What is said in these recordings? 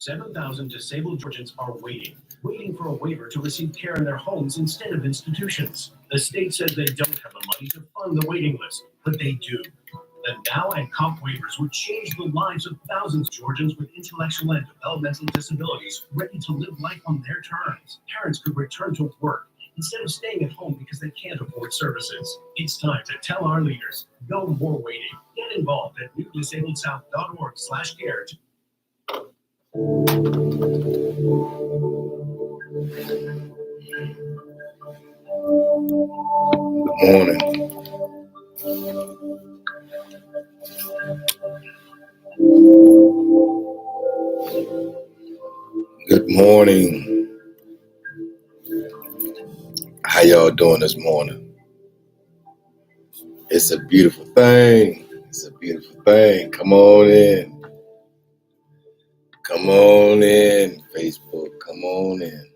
7,000 disabled Georgians are waiting for a waiver to receive care in their homes instead of institutions. The state says they don't have the money to fund the waiting list, but they do. The Now and COP waivers would change the lives of thousands of Georgians with intellectual and developmental disabilities ready to live life on their terms. Parents could return to work instead of staying at home because they can't afford services. It's time to tell our leaders, no more waiting. Get involved at newdisabledsouth.org/care. Good morning. Good morning. How y'all doing this morning? It's a beautiful thing. It's a beautiful thing. Come on in. Come on in, Facebook. Come on in.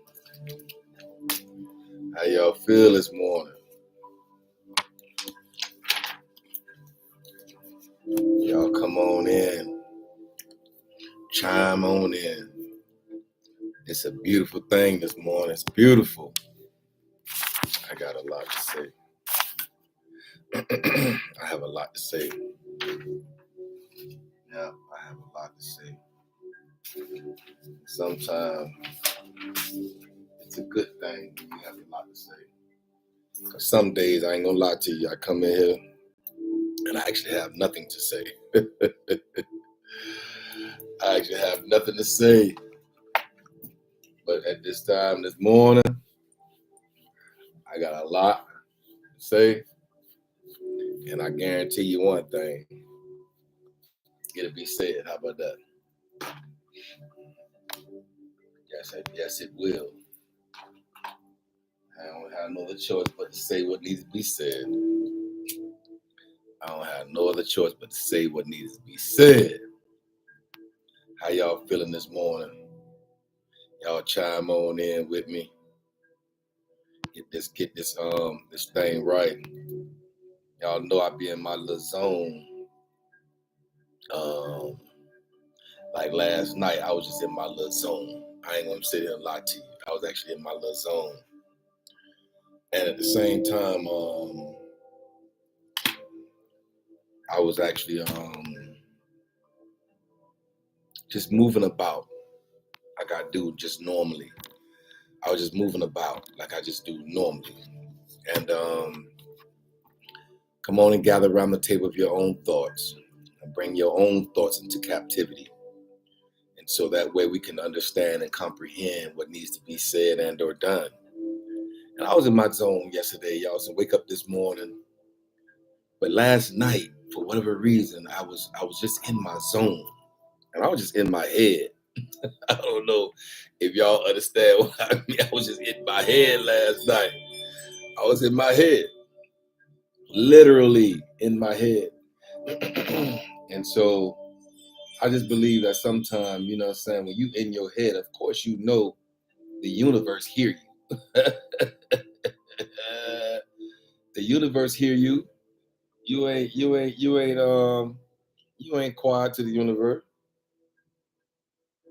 How y'all feel this morning? Y'all come on in. Chime on in. It's a beautiful thing this morning. It's beautiful. I got a lot to say. I have a lot to say. Yeah, I have a lot to say. Sometimes it's a good thing when you have a lot to say. Because some days, I ain't gonna lie to you, I come in here and I actually have nothing to say. I actually have nothing to say. But at this time this morning, I got a lot to say. And I guarantee you one thing. It'll be said. How about that? Yes, it will. I don't have no other choice but to say what needs to be said. I don't have no other choice but to say what needs to be said. How y'all feeling this morning? Y'all chime on in with me. Get this thing right. Y'all know I be in my little zone. Like last night, I was just in my little zone. I ain't gonna sit here and lie to you. I was actually in my little zone. And at the same time, I was actually just moving about like I do just normally. I was just moving about like I just do normally. And come on and gather around the table of your own thoughts and bring your own thoughts into captivity. And so that way we can understand and comprehend what needs to be said and or done. And I was in my zone yesterday, y'all. So wake up this morning. But last night, for whatever reason, I was just in my zone. And I was just in my head. I don't know if y'all understand what I mean. I was just in my head last night. I was in my head. Literally in my head. And so I just believe that sometimes, you know what I'm saying, when you in your head, of course you know the universe hear you. The universe hear you. You ain't quiet to the universe.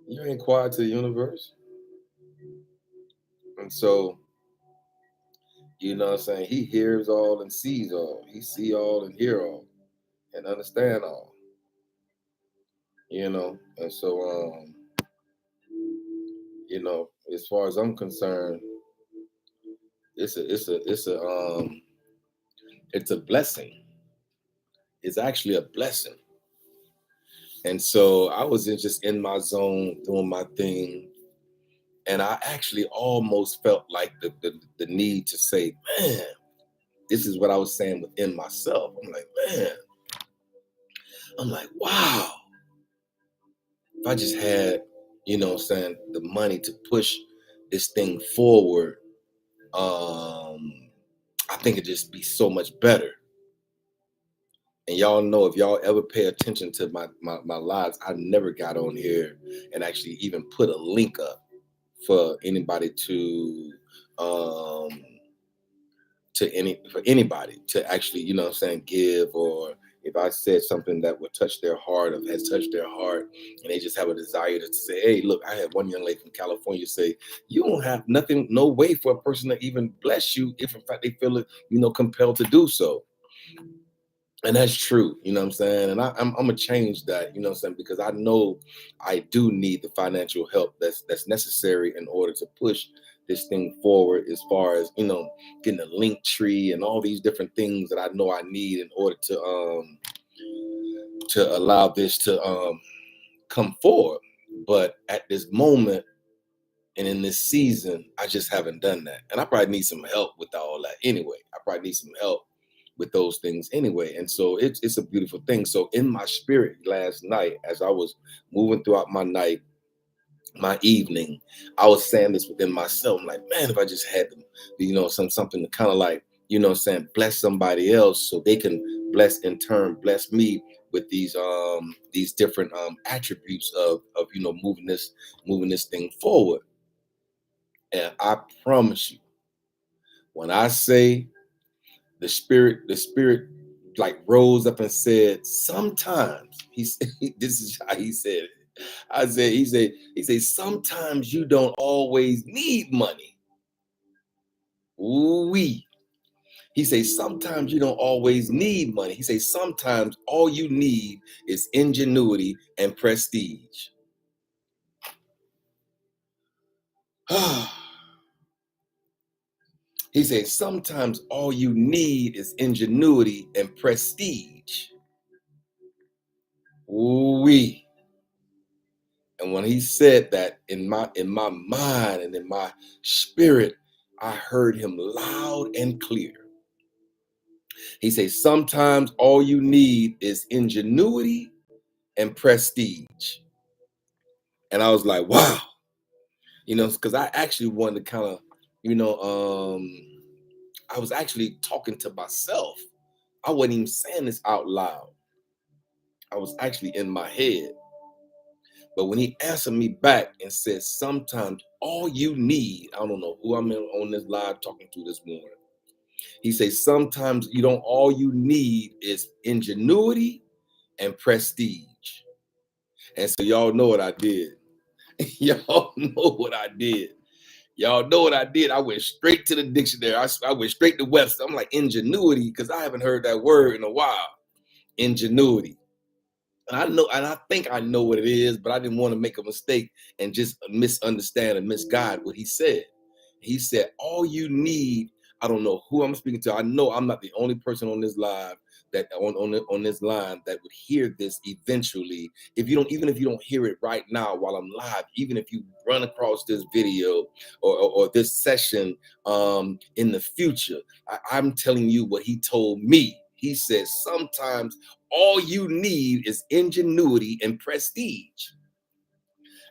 You ain't quiet to the universe. And so, you know what I'm saying, he hears all and sees all. He see all and hear all and understand all. You know, and so you know, as far as I'm concerned, it's a blessing. It's actually a blessing. And so I was just in my zone doing my thing. And I actually almost felt like the need to say, man, this is what I was saying within myself. I'm like, man, wow. If I just had, you know what I'm saying, the money to push this thing forward, I think it'd just be so much better. And y'all know, if y'all ever pay attention to my lives, I never got on here and actually even put a link up for anybody to anybody to actually, you know what I'm saying, give or if I said something that would touch their heart or has touched their heart, and they just have a desire to say, hey, look, I had one young lady from California say, you don't have nothing, no way for a person to even bless you if in fact they feel it, compelled to do so. And that's true, you know what I'm saying? And I'm gonna change that, you know what I'm saying? Because I know I do need the financial help that's necessary in order to push this thing forward, as far as, getting a link tree and all these different things that I know I need in order to allow this to come forward. But at this moment and in this season, I just haven't done that. And I probably need some help with all that anyway. I probably need some help with those things anyway. And so it's a beautiful thing. So in my spirit last night, as I was moving throughout my night, my evening, I was saying this within myself. I'm like, man, if I just had something to kind of like, bless somebody else so they can bless in turn, bless me with these different attributes of moving this thing forward. And I promise you, when I say the spirit like rose up and said, sometimes he said, this is how he said it. He said, sometimes you don't always need money. Ooh-wee. He says, sometimes you don't always need money. He says, sometimes all you need is ingenuity and prestige. He says, sometimes all you need is ingenuity and prestige. Ooh-wee. And when he said that, in my mind and in my spirit, I heard him loud and clear. He says, sometimes all you need is ingenuity and prestige. And I was like, wow, because I actually wanted to kind of, I was actually talking to myself. I wasn't even saying this out loud. I was actually in my head. But when he answered me back and said, sometimes all you need, I don't know who I'm on this live talking to this morning. He says, sometimes all you need is ingenuity and prestige. And so y'all know what I did. Y'all know what I did. Y'all know what I did. I went straight to the dictionary. I went straight to Webster. I'm like, ingenuity, because I haven't heard that word in a while. Ingenuity. And I think I know what it is, but I didn't want to make a mistake and just misunderstand and misguide what he said. He said, all you need, I don't know who I'm speaking to. I know I'm not the only person on this live that on this line that would hear this eventually. Even if you don't hear it right now while I'm live, even if you run across this video or this session in the future, I'm telling you what he told me. He says, sometimes all you need is ingenuity and prestige.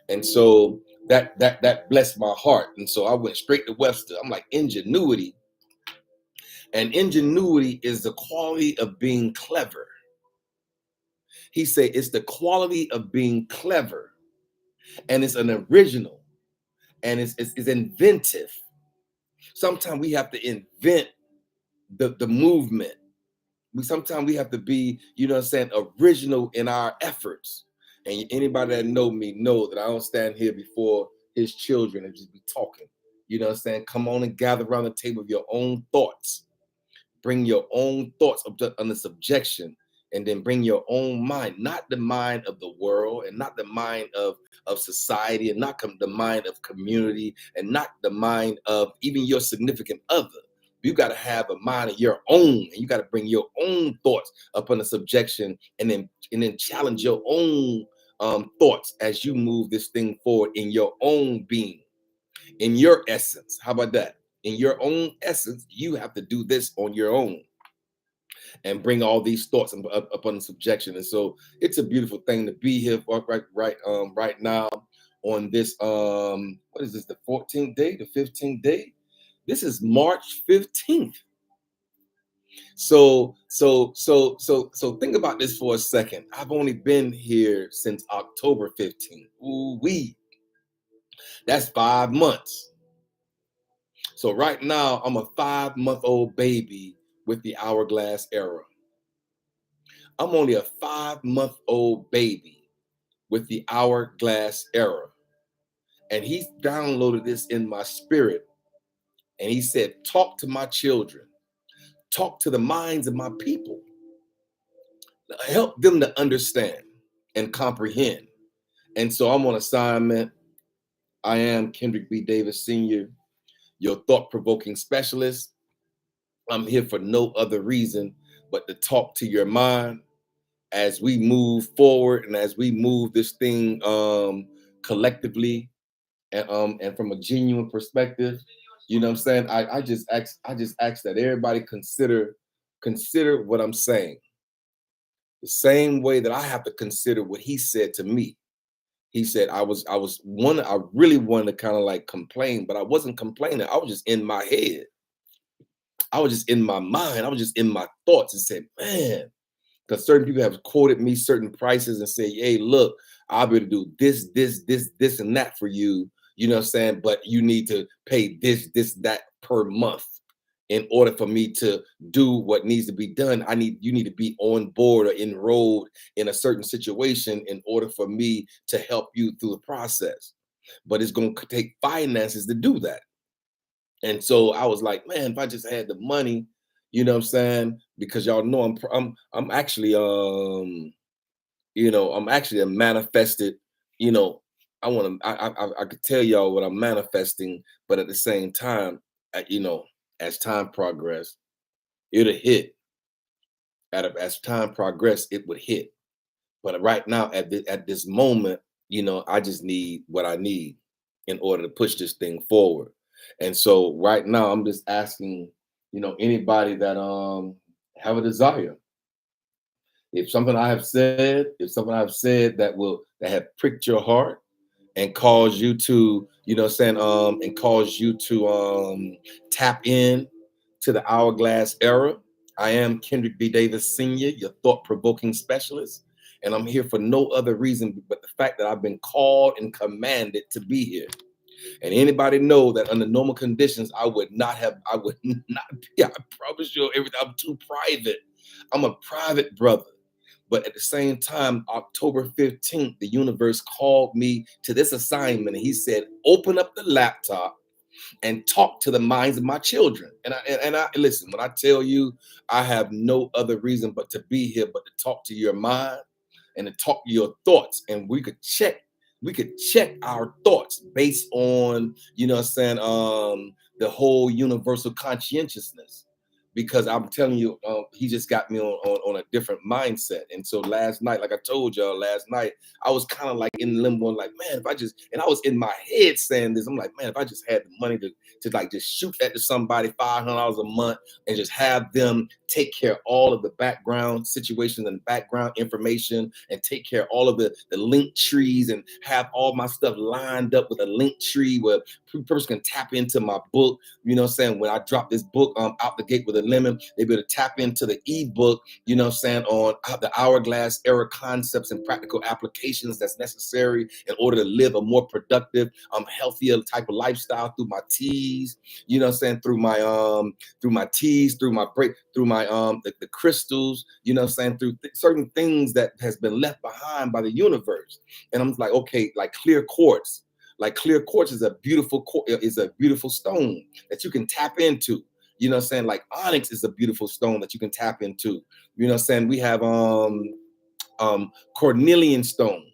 And so that blessed my heart. And so I went straight to Webster. I'm like, ingenuity. And ingenuity is the quality of being clever. He said it's the quality of being clever. And it's an original. And it's inventive. Sometimes we have to invent the movement. Sometimes we have to be, original in our efforts. And anybody that know me know that I don't stand here before his children and just be talking. Come on and gather around the table of your own thoughts. Bring your own thoughts under subjection, and then bring your own mind, not the mind of the world, and not the mind of society, and not the mind of community, and not the mind of even your significant other. You got to have a mind of your own, and you got to bring your own thoughts up under subjection, and then challenge your own thoughts as you move this thing forward in your own being, in your essence. How about that? In your own essence, you have to do this on your own and bring all these thoughts up under subjection. And so it's a beautiful thing to be here right now on this what is this, the 14th day, the 15th day? This is March 15th. So think about this for a second. I've only been here since October 15th. Ooh-wee. That's 5 months. So right now, I'm a 5-month-old baby with the Hourglass Era. I'm only a 5-month-old baby with the Hourglass Era. And he downloaded this in my spirit. And he said, talk to my children, talk to the minds of my people, help them to understand and comprehend. And so I'm on assignment. I am Kendrick B. Davis Sr., your thought-provoking specialist. I'm here for no other reason but to talk to your mind as we move forward and as we move this thing collectively and from a genuine perspective. You know what I'm saying? I just ask that everybody consider what I'm saying. The same way that I have to consider what he said to me. He said I really wanted to kind of like complain, but I wasn't complaining. I was just in my head. I was just in my mind. I was just in my thoughts and said, man, because certain people have quoted me certain prices and say, hey, look, I'll be able to do this, and that for you. You know what I'm saying? But you need to pay this, that per month in order for me to do what needs to be done. You need to be on board or enrolled in a certain situation in order for me to help you through the process. But it's going to take finances to do that. And so I was like, man, if I just had the money, you know what I'm saying? Because y'all know I'm actually I'm actually a manifested, I could tell y'all what I'm manifesting, but at the same time, as time progressed, it'll hit. As time progressed, it would hit. But right now, at this moment, I just need what I need in order to push this thing forward. And so right now, I'm just asking, anybody that have a desire. If something I have said, that have pricked your heart and caused you to, and caused you to tap in to the Hourglass Era. I am Kendrick B. Davis Sr., your thought-provoking specialist, and I'm here for no other reason but the fact that I've been called and commanded to be here. And anybody know that under normal conditions, I would not be. I promise you everything. I'm too private. I'm a private brother. But at the same time, October 15th, the universe called me to this assignment. And he said, open up the laptop and talk to the minds of my children. And I listen, when I tell you, I have no other reason but to be here, but to talk to your mind and to talk to your thoughts. And we could check our thoughts based on, the whole universal conscientiousness. Because I'm telling you, he just got me on a different mindset. And so last night, like I told y'all last night, I was kind of like in limbo, like, man, and I was in my head saying this, I'm like, man, if I just had the money to like just shoot that to somebody $500 a month and just have them take care of all of the background situations and background information and take care of all of the link trees and have all my stuff lined up with a link tree where person can tap into my book. You know what I'm saying? When I drop this book out the gate with a lemon, they be able to tap into the ebook, you know what I'm saying, on the Hourglass Era concepts and practical applications that's necessary in order to live a more productive, healthier type of lifestyle through my teas, you know what I'm saying, through my teas, through my the crystals, you know what I'm saying, through certain things that has been left behind by the universe. And I'm like, okay, like clear quartz. Like clear quartz is a beautiful stone that you can tap into. You know what I'm saying? Like onyx is a beautiful stone that you can tap into. You know what I'm saying? We have cornelian stone.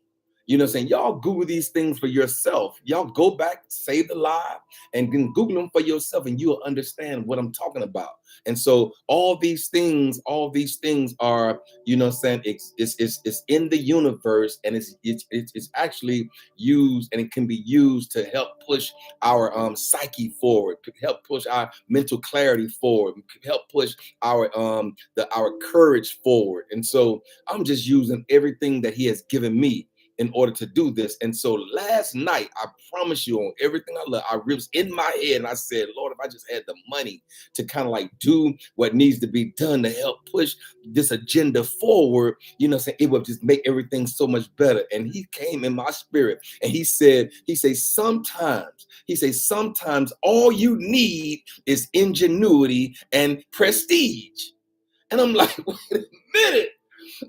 You know what I'm saying? Y'all Google these things for yourself. Y'all go back, save the live, and then Google them for yourself, and you'll understand what I'm talking about. And so all these things are, you know what I'm saying, it's in the universe, and it's actually used, and it can be used to help push our psyche forward, help push our mental clarity forward, help push our courage forward. And so I'm just using everything that he has given me in order to do this. And so last night, I promise you, on everything I love, I was in my head and I said, Lord, if I just had the money to kind of like do what needs to be done to help push this agenda forward, you know what I'm saying, it would just make everything so much better. And he came in my spirit and he said, sometimes all you need is ingenuity and prestige. And I'm like, wait a minute.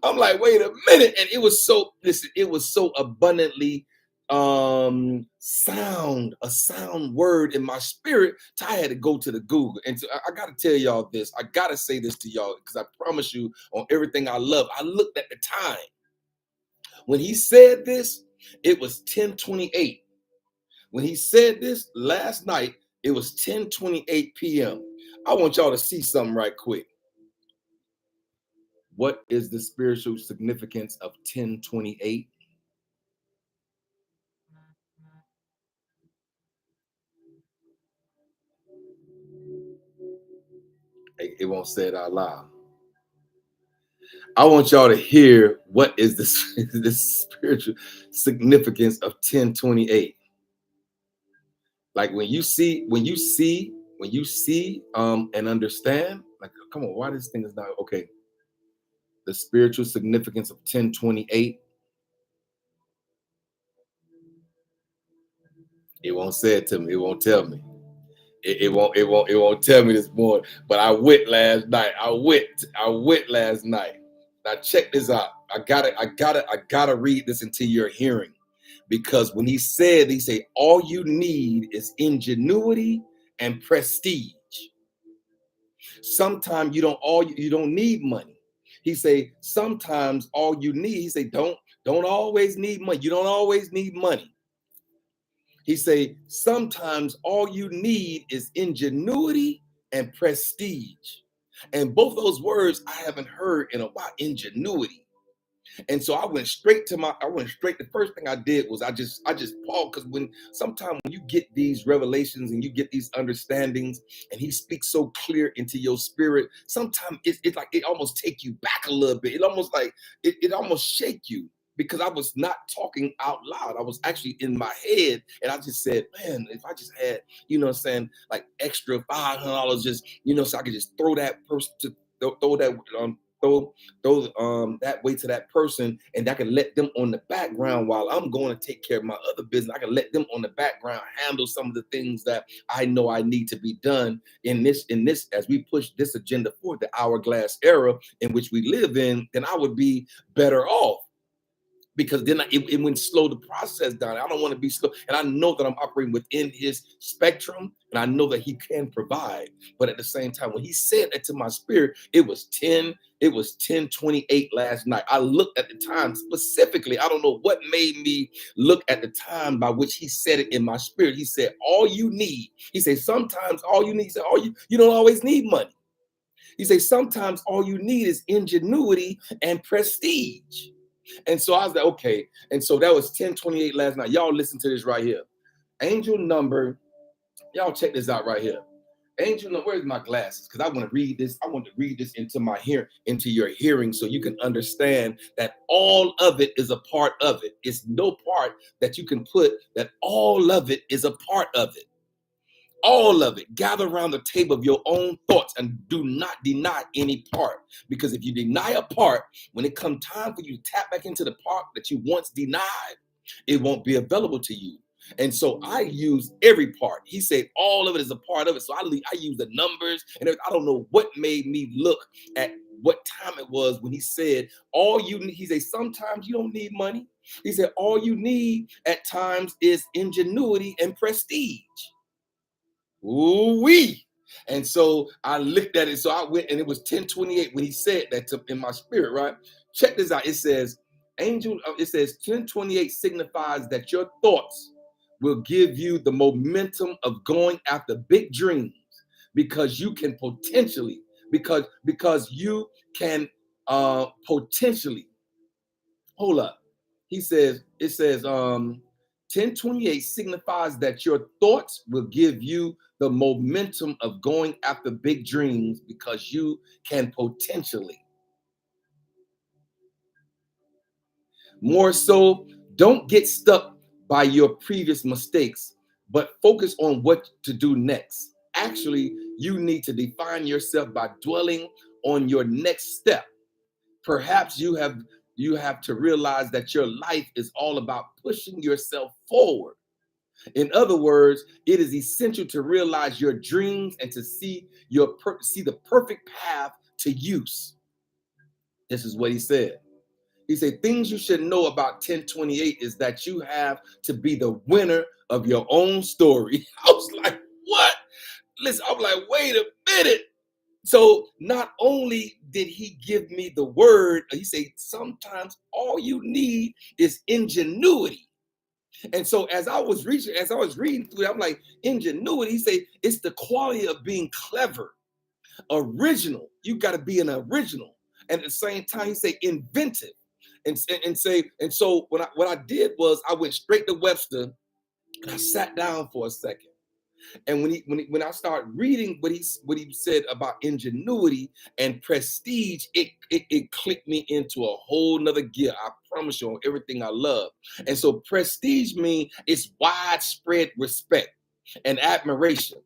I'm like, wait a minute. And it was so, listen, it was so abundantly a sound word in my spirit. I had to go to the Google. And so I gotta tell y'all this. I gotta say this to y'all because I promise you on everything I love. I looked at the time. When he said this, it was 10:28. When he said this last night, it was 10:28 p.m. I want y'all to see something right quick. What is the spiritual significance of 10:28? It won't say it out loud. I want y'all to hear what is this the spiritual significance of 10:28. Like when you see and understand, like, come on, why this thing is not okay. The spiritual significance of 10:28. It won't say it to me. It won't tell me. It won't tell me this morning. But I went last night. I went last night. Now check this out. I gotta read this into your hearing. Because when he said, all you need is ingenuity and prestige. Sometimes you don't need money. He say, sometimes all you need, he say, don't always need money. You don't always need money. He say, sometimes all you need is ingenuity and prestige. And both those words I haven't heard in a while, ingenuity. And so I went straight, the first thing I did was I just paused, because sometimes when you get these revelations and you get these understandings and he speaks so clear into your spirit, sometimes it's like it almost take you back a little bit. It almost like it almost shake you, because I was not talking out loud. I was actually in my head, and I just said, man, if I just had, like extra $500, just, so I could just throw that person to throw that that way to that person, and I can let them on the background while I'm going to take care of my other business. I can let them on the background handle some of the things that I know I need to be done in this as we push this agenda for the hourglass era in which we live in. Then I would be better off, because then it wouldn't slow the process down. I don't want to be slow. And I know that I'm operating within his spectrum, and I know that he can provide. But at the same time, when he said that to my spirit, it was 10:28 last night. I looked at the time specifically. I don't know what made me look at the time by which he said it in my spirit. He said, all you need. He said, sometimes all you need. He said, you don't always need money. He said, sometimes all you need is ingenuity and prestige. And so I was like, okay. And so that was 10:28 last night. Y'all listen to this right here. Angel number, y'all check this out right here. Angel number, where's my glasses? Because I want to read this. I want to read this into your hearing, so you can understand that all of it is a part of it. It's no part that you can put that all of it is a part of it. All of it. Gather around the table of your own thoughts and do not deny any part. Because if you deny a part, when it comes time for you to tap back into the part that you once denied, it won't be available to you. And so I use every part. He said all of it is a part of it. So I use the numbers, and I don't know what made me look at what time it was when he said all you need. He said sometimes you don't need money. He said all you need at times is ingenuity and prestige. Ooh-wee. And so I looked at it. So I went, and it was 10:28 when he said that in my spirit, right? Check this out. It says, it says 10:28 signifies that your thoughts will give you the momentum of going after big dreams, because you can potentially, because you can potentially, hold up. It says 10:28 signifies that your thoughts will give you the momentum of going after big dreams, because you can potentially. More so, don't get stuck by your previous mistakes, but focus on what to do next. Actually, you need to define yourself by dwelling on your next step. Perhaps you have to realize that your life is all about pushing yourself forward. In other words, it is essential to realize your dreams and to see the perfect path to use. This is what he said. He said, things you should know about 1028 is that you have to be the winner of your own story. I was like, what? Listen, I'm like, wait a minute. So not only did he give me the word, he said, sometimes all you need is ingenuity. And so as I was reading through it, I'm like, ingenuity, he said, it's the quality of being clever, original. You got to be an original. And at the same time, he said, inventive. And so what I did was I went straight to Webster and I sat down for a second. And when I started reading what he said about ingenuity and prestige, it clicked me into a whole nother gear. I promise you, on everything I love. And so prestige means it's widespread respect and admiration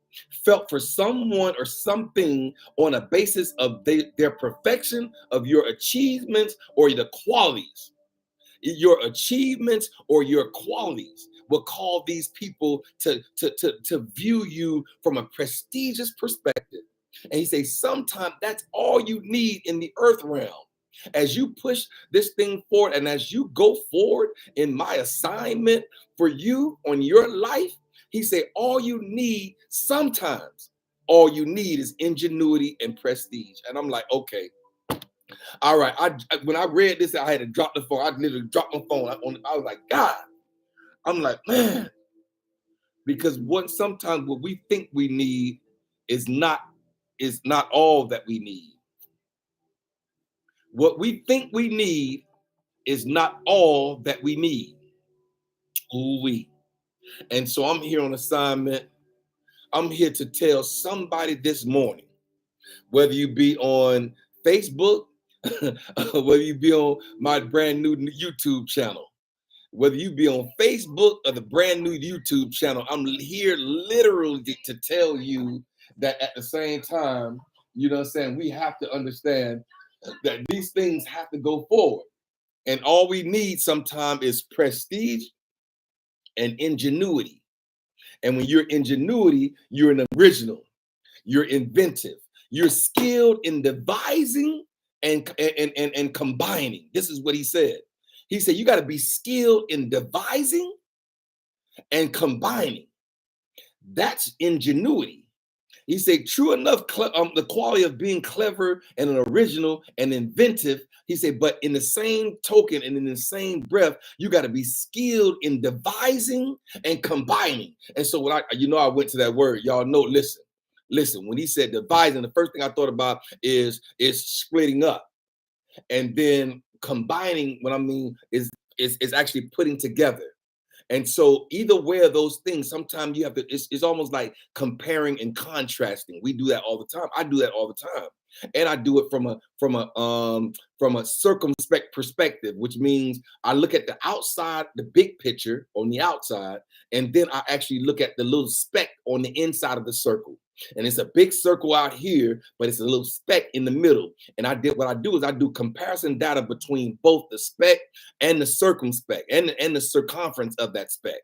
felt for someone or something on a basis of their perfection, of your achievements or the qualities. Your achievements or your qualities will call these people to view you from a prestigious perspective. And he says, sometimes that's all you need in the earth realm. As you push this thing forward and as you go forward in my assignment for you on your life, he said, all you need is ingenuity and prestige. And I'm like, okay. All right. When I read this, I had to drop the phone. I literally dropped my phone. I was like, God. I'm like, man. Because sometimes what we think we need is not all that we need. What we think we need is not all that we need. Ooh-wee. And so I'm here on assignment. I'm here to tell somebody this morning, whether you be on Facebook, whether you be on my brand new YouTube channel, whether you be on Facebook or the brand new YouTube channel, I'm here literally to tell you that at the same time, you know what I'm saying, we have to understand that these things have to go forward. And all we need sometimes is prestige and ingenuity. And when you're ingenuity, you're an original, you're inventive, you're skilled in devising and combining. This is what he said. He said, you got to be skilled in devising and combining. That's ingenuity. He said, true enough, the quality of being clever and an original and inventive. He said, but in the same token and in the same breath, you got to be skilled in devising and combining. And so I went to that word. Y'all know, listen, when he said devising, the first thing I thought about is splitting up. And then combining, what I mean is actually putting together. And so either way of those things, sometimes you have to, it's almost like comparing and contrasting. We do that all the time. I do that all the time. And I do it from a circumspect perspective, which means I look at the outside, the big picture on the outside, and then I actually look at the little speck on the inside of the circle. And it's a big circle out here, but it's a little speck in the middle. And what I do is I do comparison data between both the speck and the circumspect and the circumference of that speck.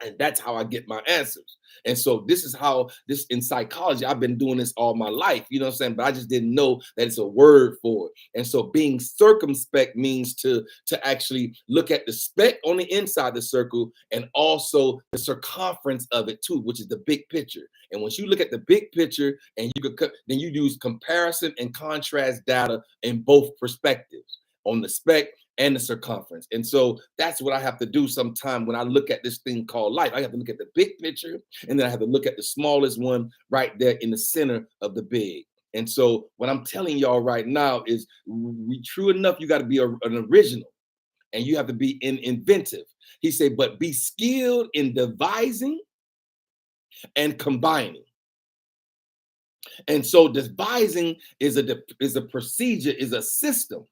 And that's how I get my answers. And so this is how in psychology, I've been doing this all my life, you know what I'm saying? But I just didn't know that it's a word for it. And so being circumspect means to actually look at the speck on the inside the circle and also the circumference of it too, which is the big picture. And once you look at the big picture and then you use comparison and contrast data in both perspectives on the speck and the circumference. And so that's what I have to do sometime when I look at this thing called life. I have to look at the big picture, and then I have to look at the smallest one right there in the center of the big. And so what I'm telling y'all right now is, true enough, you got to be an original, and you have to be inventive. He said, but be skilled in devising and combining. And so devising is a procedure, is a system.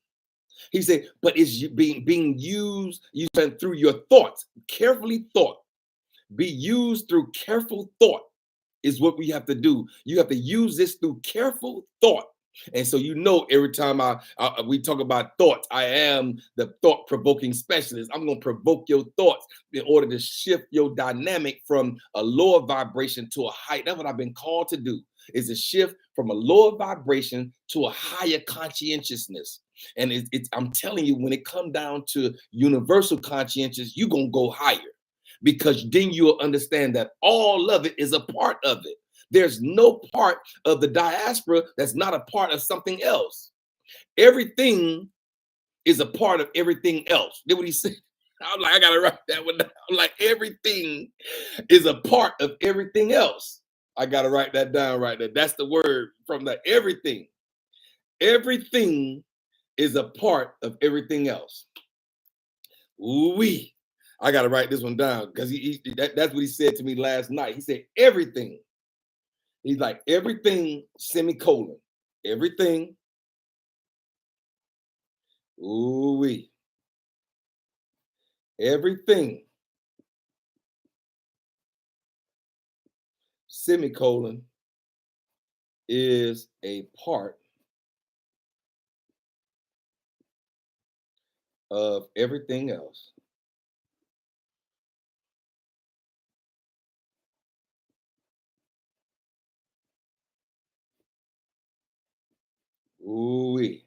He said, but it's being used through your thoughts, carefully thought. Be used through careful thought is what we have to do. You have to use this through careful thought. And so, every time we talk about thoughts, I am the thought-provoking specialist. I'm going to provoke your thoughts in order to shift your dynamic from a lower vibration to a high. That's what I've been called to do, is a shift from a lower vibration to a higher conscientiousness. And I'm telling you, when it come down to universal conscientious, you're going to go higher, because then you'll understand that all of it is a part of it. There's no part of the diaspora that's not a part of something else. Everything is a part of everything else. Did what he said? I'm like, I gotta write that one down. I'm like, everything is a part of everything else. I gotta write that down right there. That's the word from that. Everything. Everything is a part of everything else. Ooh-wee. I gotta write this one down, because that's what he said to me last night. He said everything. He's like, everything, semicolon. Everything. Ooh-wee. Everything, semicolon, is a part of everything else. Ooh-wee.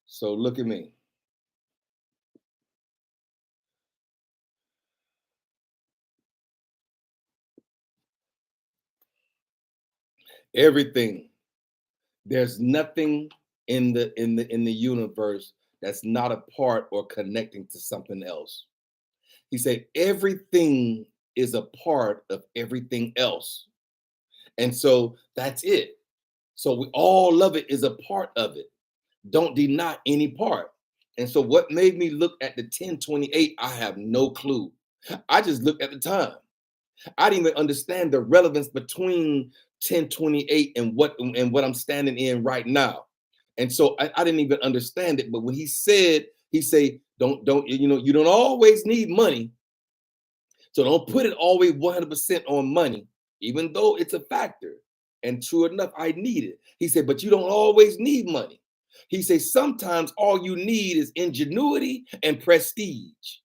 So look at me. Everything. There's nothing in the universe that's not a part or connecting to something else. He said everything is a part of everything else. And so that's it. So all of it is a part of it. Don't deny any part. And so what made me look at the 1028, I have no clue. I just looked at the time. I didn't even understand the relevance between 1028 and what I'm standing in right now. And so I didn't even understand it. But when he said, don't, you don't always need money. So don't put it always 100% on money, even though it's a factor. And true enough, I need it. He said, but you don't always need money. He said, sometimes all you need is ingenuity and prestige.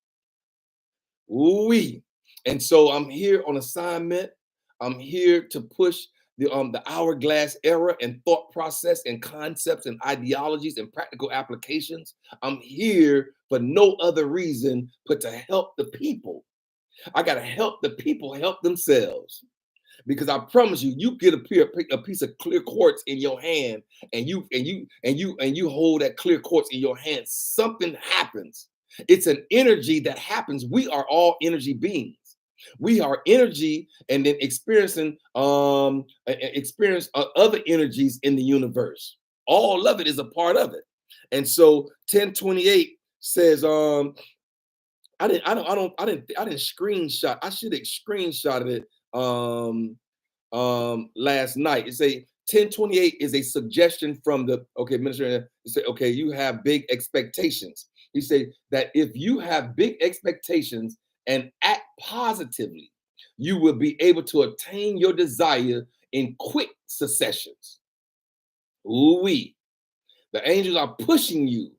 Ooh-wee. And so I'm here on assignment. I'm here to push the hourglass era and thought process and concepts and ideologies and practical applications. I'm here for no other reason but to help the people. I got to help the people help themselves. Because I promise you, you get a piece of clear quartz in your hand, and you hold that clear quartz in your hand, something happens. It's an energy that happens. We are all energy beings. We are energy, and then experience other energies in the universe. All of it is a part of it. And so 1028 says, I didn't screenshot. I should have screenshotted it last night. It say 1028 is a suggestion from the minister. Say, okay, you have big expectations. He say that if you have big expectations and act positively, you will be able to attain your desire in quick successions. Ooh-wee. The angels are pushing you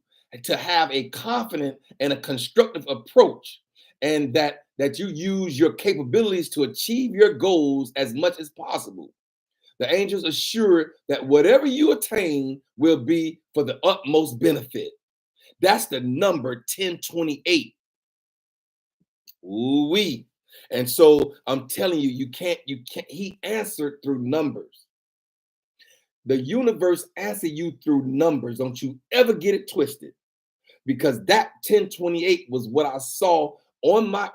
to have a confident and a constructive approach, and that you use your capabilities to achieve your goals as much as possible. The angels assure that whatever you attain will be for the utmost benefit. That's the number 1028. Ooh-wee. And so I'm telling you, you can't, he answered through numbers. The universe answered you through numbers. Don't you ever get it twisted, because that 1028 was what I saw on my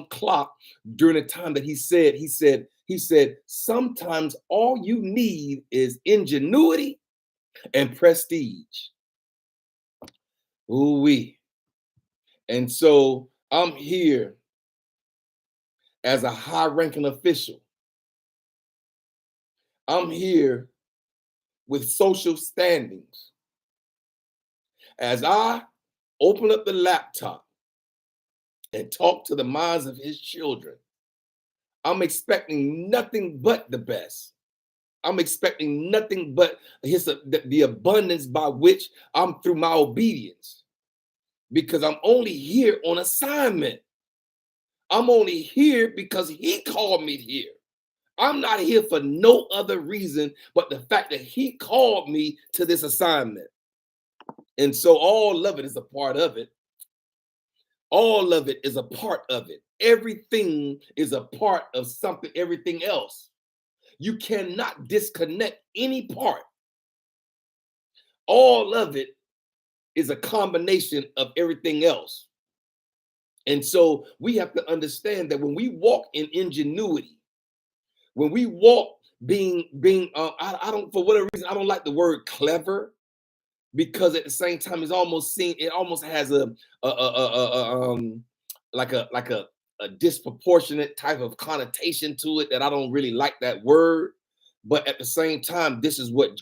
clock during the time that he said sometimes all you need is ingenuity and prestige. Ooh-wee. And so I'm here as a high-ranking official. I'm here with social standings. As I open up the laptop and talk to the minds of his children, I'm expecting nothing but the best. I'm expecting nothing but the abundance by which I'm through my obedience, because I'm only here on assignment. I'm only here because he called me here. I'm not here for no other reason but the fact that he called me to this assignment. And so all of it is a part of it. All of it is a part of it. Everything is a part of something, everything else. You cannot disconnect any part. All of it is a combination of everything else. And so we have to understand that when we walk in ingenuity, when we walk I don't, for whatever reason, I don't like the word clever, because at the same time it almost has a disproportionate type of connotation to it that I don't really like that word. But at the same time, this is what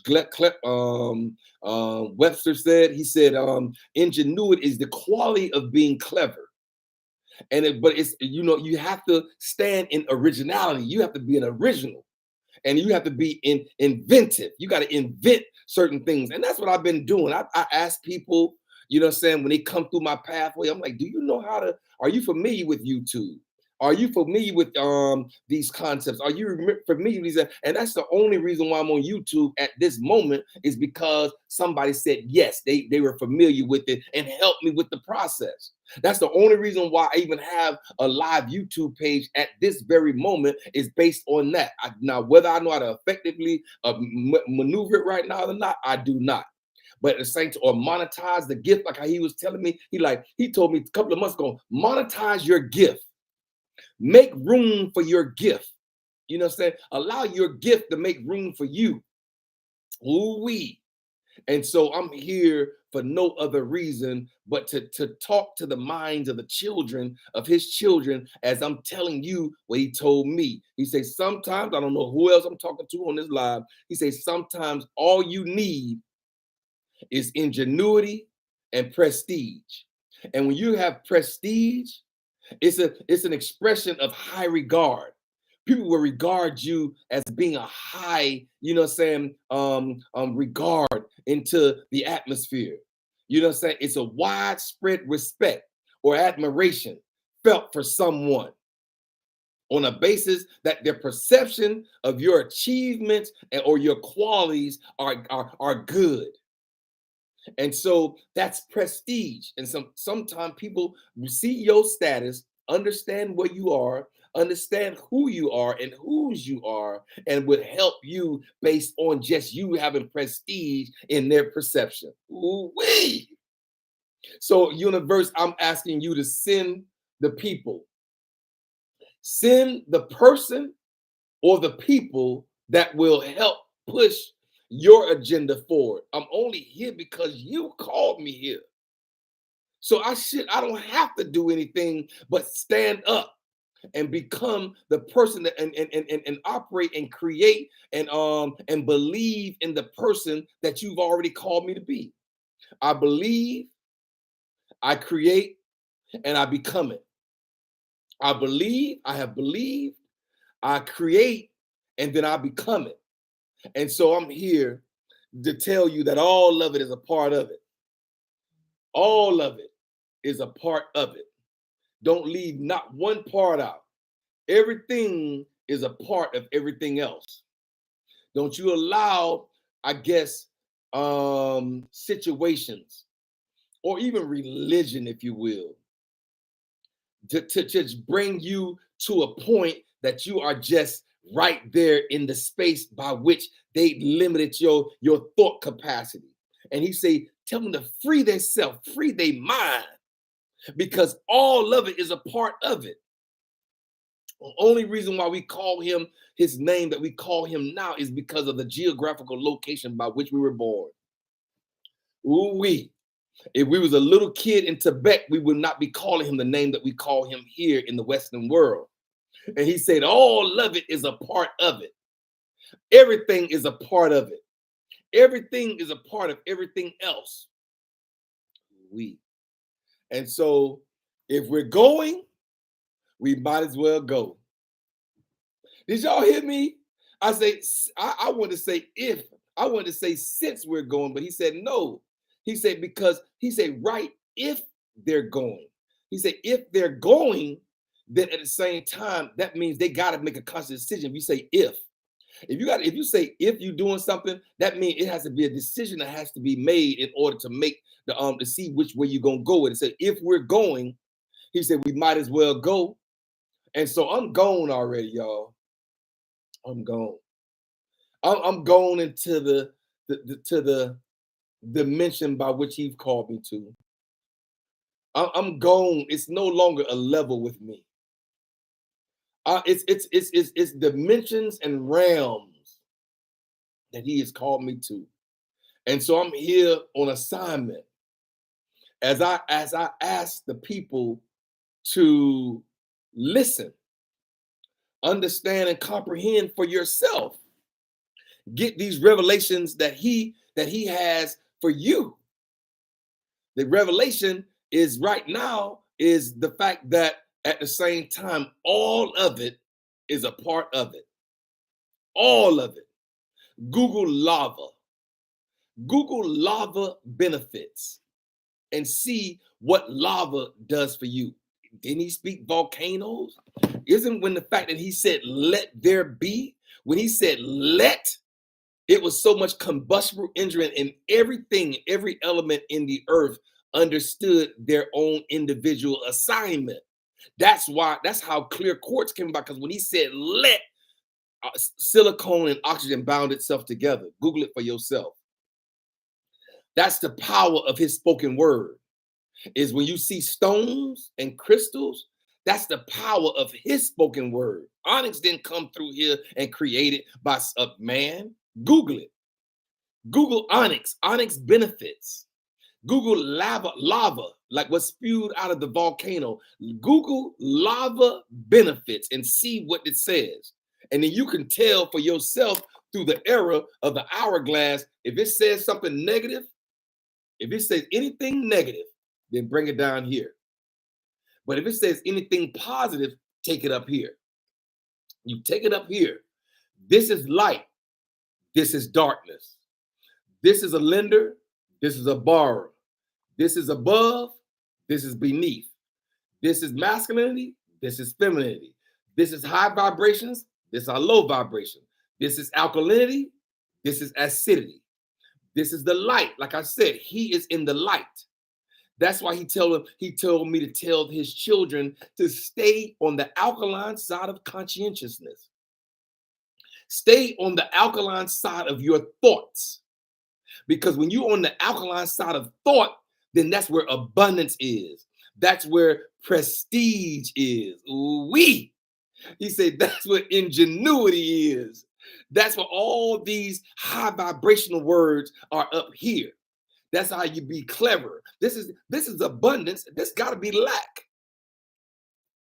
Webster said. He said, ingenuity is the quality of being clever. But it's, you have to stand in originality. You have to be an original. And you have to be inventive. You got to invent certain things. And that's what I've been doing. I ask people, when they come through my pathway, I'm like, are you familiar with YouTube? Are you familiar with these concepts? Are you familiar with these? And that's the only reason why I'm on YouTube at this moment, is because somebody said yes, they were familiar with it and helped me with the process. That's the only reason why I even have a live YouTube page at this very moment, is based on that. Now, whether I know how to effectively maneuver it right now or not, I do not. But at the same time, or monetize the gift, like how he was telling me, he told me a couple of months ago, monetize your gift. Make room for your gift. You know what I'm saying? Allow your gift to make room for you. Ooh-wee. And so I'm here for no other reason but to talk to the minds of the children, of his children, as I'm telling you what he told me. He says, sometimes, I don't know who else I'm talking to on this live, he says, sometimes all you need is ingenuity and prestige. And when you have prestige, it's an expression of high regard. People will regard you as being a high, regard into the atmosphere. You know what I'm saying? It's a widespread respect or admiration felt for someone on a basis that their perception of your achievements or your qualities are good. And so that's prestige. And sometimes people see your status, understand where you are, understand who you are and whose you are, and would help you based on just you having prestige in their perception. Ooh-wee. So, universe, I'm asking you to send the people. Send the person or the people that will help push your agenda forward. I'm only here because you called me here. So I don't have to do anything but stand up and become the person that and operate and create and believe in the person that you've already called me to be. I believe, I create, and I become it. I believe, I have believed, I create, and then I become it. And so I'm here to tell you that all of it is a part of it. All of it is a part of it. Don't leave not one part out. Everything is a part of everything else. Don't you allow, I guess, situations or even religion, if you will, to just bring you to a point that you are just right there in the space by which they limited your thought capacity. And he say, tell them to free themselves, free their mind, because all of it is a part of it. The only reason why we call him his name that we call him now is because of the geographical location by which we were born. Ooh-wee. If we was a little kid in Tibet, we would not be calling him the name that we call him here in the Western world. And he said, all of it is a part of it. Everything is a part of it. Everything is a part of everything else. And so if we're going, we might as well go. Did y'all hear me? I say, I want to say if, I wanted to say since we're going, but he said no. He said, because he said, right, if they're going. He said, if they're going, then at the same time, that means they got to make a conscious decision. We say if. If you say if you're doing something, that means it has to be a decision that has to be made in order to make the to see which way you're gonna go with it. So if we're going, he said we might as well go. And so I'm gone already, y'all. I'm gone. I'm going into the dimension by which he's called me to. I'm gone. It's no longer a level with me. It's dimensions and realms that he has called me to. And so I'm here on assignment as I ask the people to listen, understand, and comprehend for yourself. Get these revelations that he has for you. The revelation is right now is the fact that at the same time, all of it is a part of it. All of it. Google lava. Google lava benefits and see what lava does for you. Didn't he speak volcanoes? Isn't when the fact that he said, let there be, when he said, let, it was so much combustible engine in everything, every element in the earth understood their own individual assignment. That's how clear quartz came about, because when he said, let, silicone and oxygen bound itself together. Google it for yourself. That's the power of his spoken word. Is when you see stones and crystals, that's the power of his spoken word. Onyx didn't come through here and create it by a man. Google it. Google onyx. Onyx benefits. Google lava, like what's spewed out of the volcano. Google lava benefits and see what it says. And then you can tell for yourself through the era of the hourglass, if it says something negative, if it says anything negative, then bring it down here. But if it says anything positive, take it up here. You take it up here. This is light. This is darkness. This is a lender. This is a borrower. This is above. This is beneath. This is masculinity. This is femininity. This is high vibrations. This are low vibration. This is alkalinity. This is acidity. This is the light. Like I said, he is in the light. That's why he told me to tell his children to stay on the alkaline side of conscientiousness. Stay on the alkaline side of your thoughts. Because when you're on the alkaline side of thought, then that's where abundance is. That's where prestige is. Ooh-wee. He said that's what ingenuity is. That's what all these high vibrational words are up here. That's how you be clever. This is abundance. This got to be lack.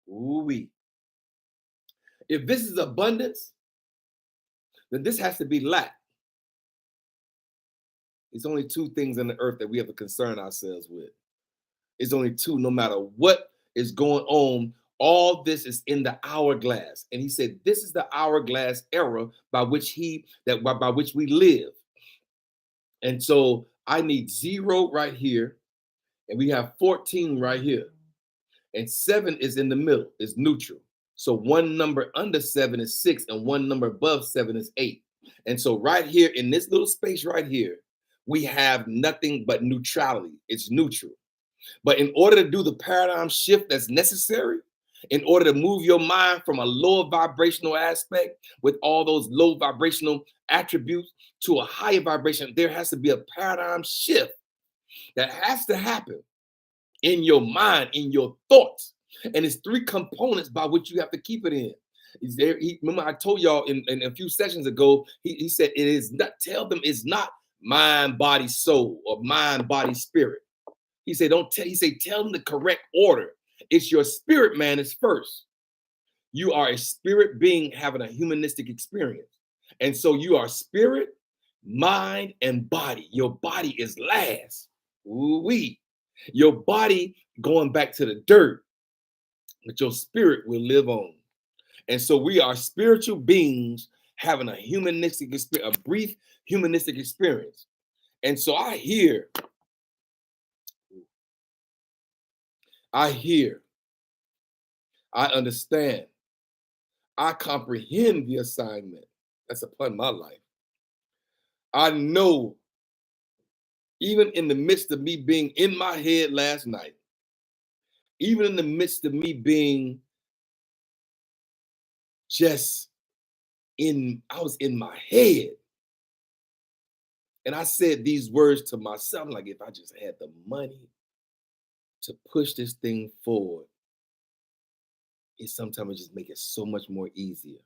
Ooh-wee. If this is abundance, then this has to be lack. It's only two things on the earth that we have to concern ourselves with. It's only two, no matter what is going on. All this is in the hourglass. And he said, this is the hourglass era by which by which we live. And so I need 0 right here. And we have 14 right here. And 7 is in the middle, is neutral. So one number under 7 is 6, and one number above 7 is 8. And so right here in this little space right here, we have nothing but neutrality. It's neutral. But in order to do the paradigm shift that's necessary, in order to move your mind from a lower vibrational aspect with all those low vibrational attributes to a higher vibration, there has to be a paradigm shift that has to happen in your mind, in your thoughts. And it's 3 components by which you have to keep it in. Remember I told y'all in a few sessions ago, he said it is not, tell them it's not mind, body, soul, or mind, body, spirit. He said, tell them the correct order. It's your spirit man is first. You are a spirit being having a humanistic experience. And so you are spirit, mind, and body. Your body is last. Ooh-wee. Your body going back to the dirt, but your spirit will live on. And so we are spiritual beings having a humanistic experience, a brief humanistic experience. And so I hear, I understand, I comprehend the assignment. That's upon my life. I know, even in the midst of me being in my head last night, even in the midst of me being just I was in my head. And I said these words to myself, like, if I just had the money to push this thing forward, it sometimes just make it so much more easier.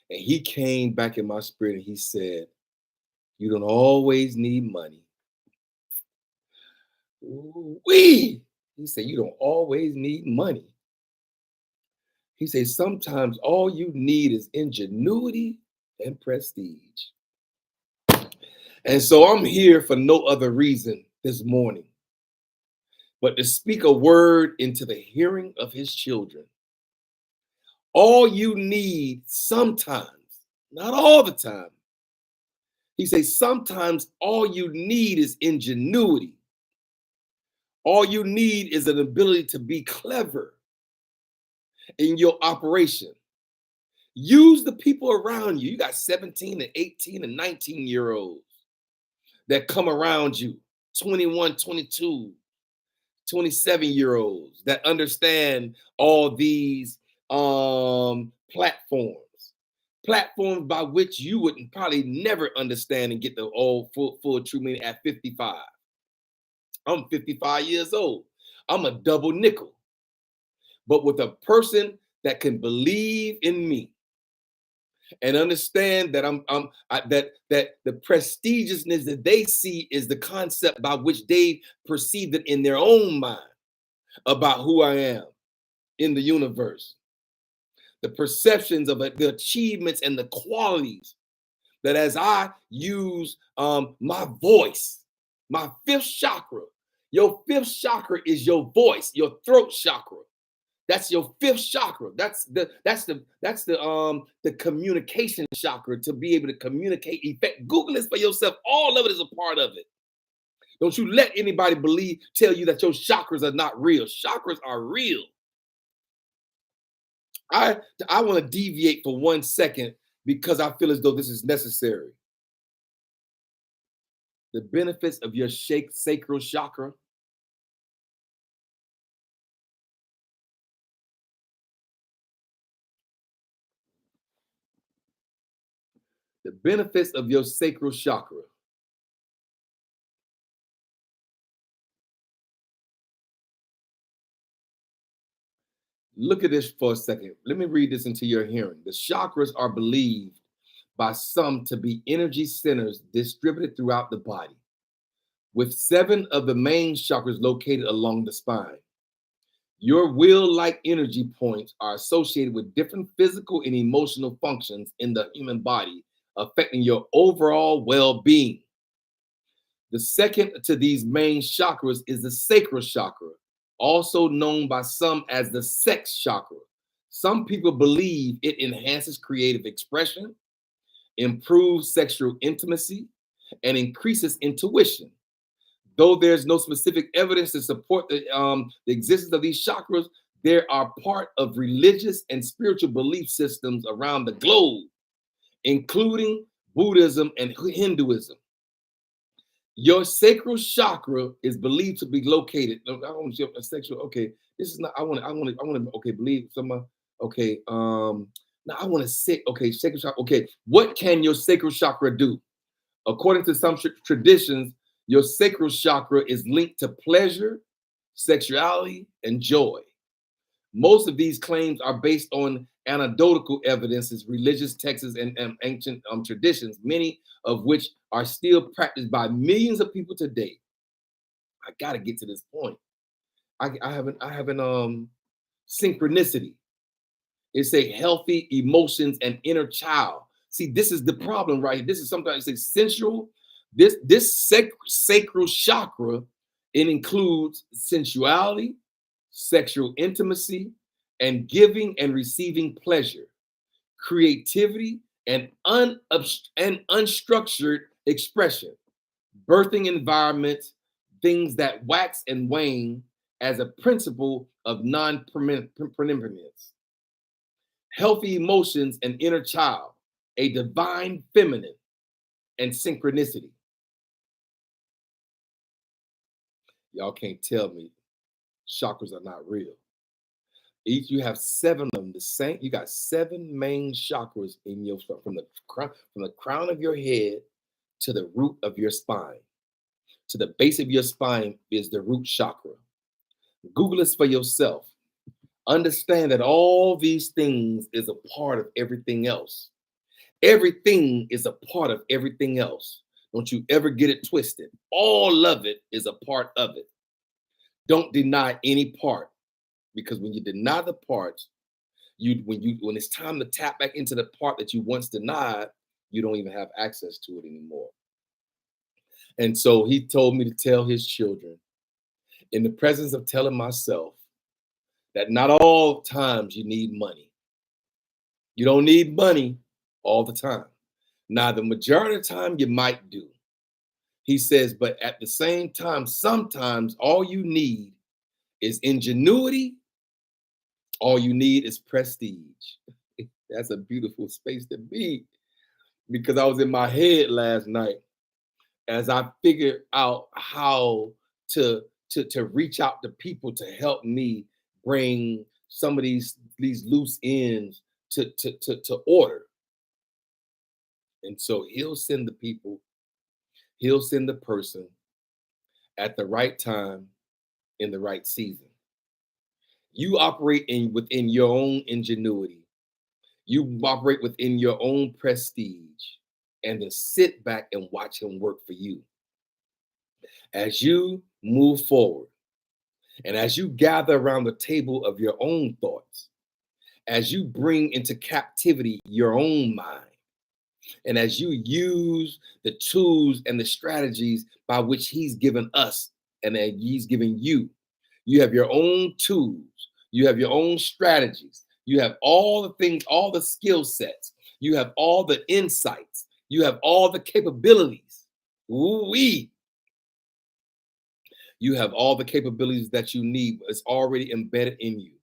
And he came back in my spirit and he said, you don't always need money. He said, you don't always need money. He said, sometimes all you need is ingenuity and prestige. And so I'm here for no other reason this morning but to speak a word into the hearing of his children. All you need sometimes, not all the time. He says, sometimes all you need is ingenuity. All you need is an ability to be clever in your operation. Use the people around you. You got 17 and 18 and 19-year-olds that come around you, 21, 22, 27-year-olds that understand all these platforms by which you would probably never understand and get the full true meaning at 55. I'm 55 years old. I'm a double nickel. But with a person that can believe in me and understand that that the prestigiousness that they see is the concept by which they perceive it in their own mind about who I am in the universe. The perceptions of it, the achievements and the qualities that as I use my voice, my fifth chakra. Your fifth chakra is your voice, your throat chakra. That's your fifth chakra. That's the communication chakra, to be able to communicate effect. Google this for yourself. All of it is a part of it. Don't you let anybody tell you that your chakras are not real. Chakras are real. I want to deviate for 1 second because I feel as though this is necessary. The benefits of your sacral chakra. The benefits of your sacral chakra. Look at this for a second. Let me read this into your hearing. The chakras are believed by some to be energy centers distributed throughout the body, with 7 of the main chakras located along the spine. Your will-like energy points are associated with different physical and emotional functions in the human body, affecting your overall well-being. The second to these main chakras is the sacral chakra, also known by some as the sex chakra. Some people believe it enhances creative expression, improves sexual intimacy, and increases intuition. Though there's no specific evidence to support the existence of these chakras, they are part of religious and spiritual belief systems around the globe, including Buddhism and Hinduism. Your sacral chakra is believed to be located. I want to a sexual. Okay, this is not. I want to. Okay, believe someone. Okay. Now I want to say. Okay, sacral chakra. Okay, what can your sacral chakra do? According to some traditions, your sacral chakra is linked to pleasure, sexuality, and joy. Most of these claims are based on anecdotal evidences, religious texts, and ancient traditions, many of which are still practiced by millions of people today. I got to get to this point. I have an synchronicity. It's a healthy emotions and inner child. See, this is the problem, right? This is sometimes it's sensual. This sacral chakra, it includes sensuality, sexual intimacy, and giving and receiving pleasure, creativity, and unstructured expression, birthing environments, things that wax and wane as a principle of non-permanence, healthy emotions and inner child. a divine feminine, and synchronicity. Y'all can't tell me chakras are not real. Each you have 7 of them. The same. You got 7 main chakras in your from the crown of your head to the root of your spine. To the base of your spine is the root chakra. Google this for yourself. Understand that all these things is a part of everything else. Everything is a part of everything else. Don't you ever get it twisted. All of it is a part of it. Don't deny any part, because when you deny the parts, when it's time to tap back into the part that you once denied, you don't even have access to it anymore. And so he told me to tell his children, in the presence of telling myself, that not all times you need money. You don't need money all the time. Now, the majority of the time you might do. He says, but at the same time, sometimes all you need is ingenuity. All you need is prestige. That's a beautiful space to be, because I was in my head last night as I figured out how to reach out to people to help me bring some of these loose ends to order. And so he'll send the people, he'll send the person at the right time in the right season. You operate within your own ingenuity. You operate within your own prestige, and then sit back and watch him work for you. As you move forward, and as you gather around the table of your own thoughts, as you bring into captivity your own mind, and as you use the tools and the strategies by which he's given us and that he's given you, you have your own tools, you have your own strategies, you have all the things, all the skill sets, you have all the insights, you have all the capabilities. Ooh-wee. You have all the capabilities that you need. It's already embedded in you.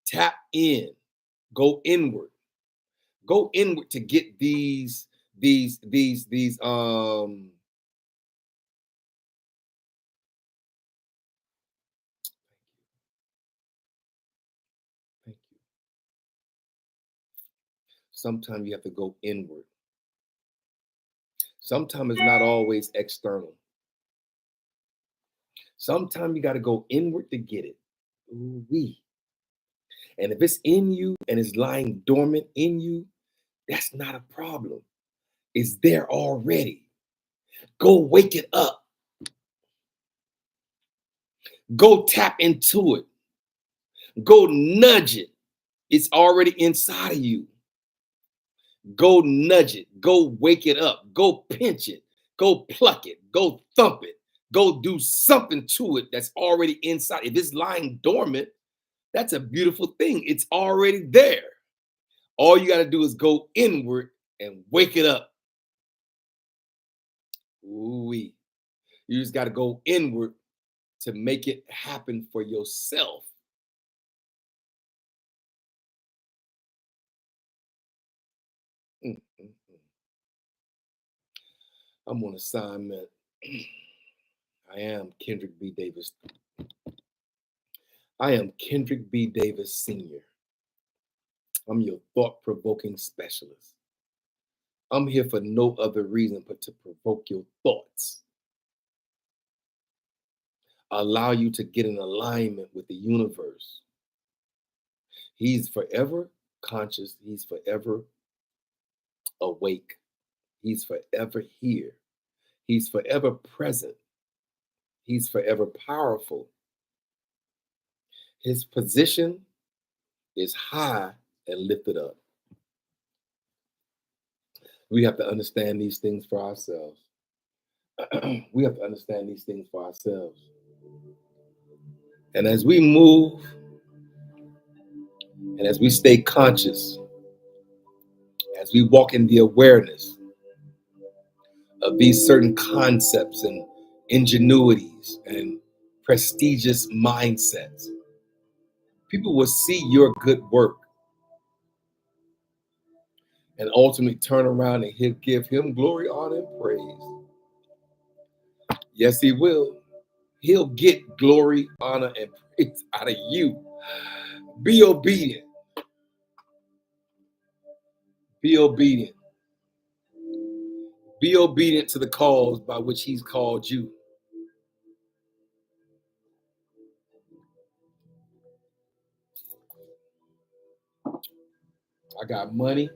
Tap in, go inward. Go inward to get these thank you. Sometimes you have to go inward. Sometimes it's not always external. Sometimes you got to go inward to get it. Ooh-wee. And if it's in you and it's lying dormant in you, that's not a problem. It's there already. Go wake it up. Go tap into it. Go nudge it. It's already inside of you. Go nudge it. Go wake it up. Go pinch it. Go pluck it. Go thump it. Go do something to it that's already inside. If it's lying dormant, that's a beautiful thing. It's already there. All you got to do is go inward and wake it up. Ooh-wee. You just got to go inward to make it happen for yourself. I'm on assignment. I am Kendrick B. Davis. I am Kendrick B. Davis Sr. I'm your thought-provoking specialist. I'm here for no other reason but to provoke your thoughts. Allow you to get in alignment with the universe. He's forever conscious. He's forever awake. He's forever here. He's forever present. He's forever powerful. His position is high and lifted up. We have to understand these things for ourselves. We have to understand these things for ourselves. And as we move, and as we stay conscious, as we walk in the awareness of these certain concepts and ingenuities and prestigious mindsets, people will see your good work. and ultimately turn around and he'll give him glory, honor, and praise. Yes, he will. He'll get glory, honor, and praise out of you. Be obedient. Be obedient. Be obedient to the cause by which he's called you. I got money.